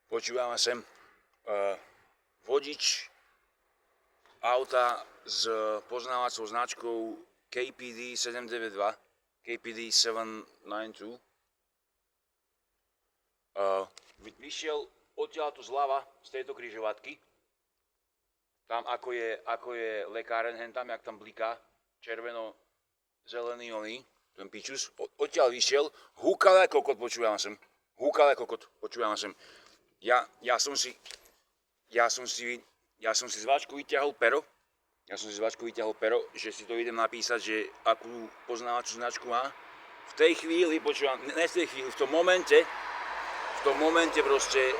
Počúvam sem vodič auta s poznávacou značkou KPD 792, KPD 792. Vyšiel odtiaľto zľava z tejto križovatky. Tam ako je lekáren, hentam, jak tam bliká červeno-zelený oný, ten pičus. Odtiaľ vyšiel, húkal ako kokot, počúvam sem. Ja som si z váčku vyťahol pero, že si to idem napísať, že akú poznávačú značku má. V tej chvíli, počúvam, v tom momente proste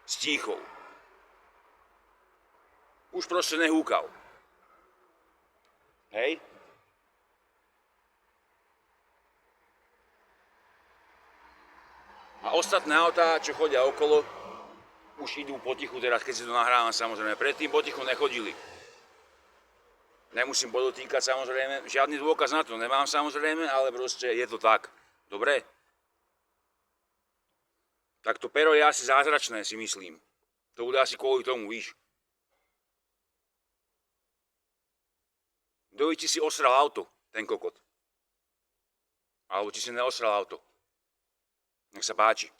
stíchol. Už proste nehúkal. Hej? A ostatné autá, čo chodia okolo, už idú potichu teraz, keď si to nahrávam, samozrejme. Predtým potichu nechodili. Nemusím podotýkať, samozrejme. Žiadny dôkaz na to nemám, samozrejme, ale proste je to tak. Dobre? Tak to pero je asi zázračné, si myslím. To bude asi kvôli tomu, víš. Kto ti si osral auto, ten kokot? Alebo ti si neosral auto? Nech sa páči.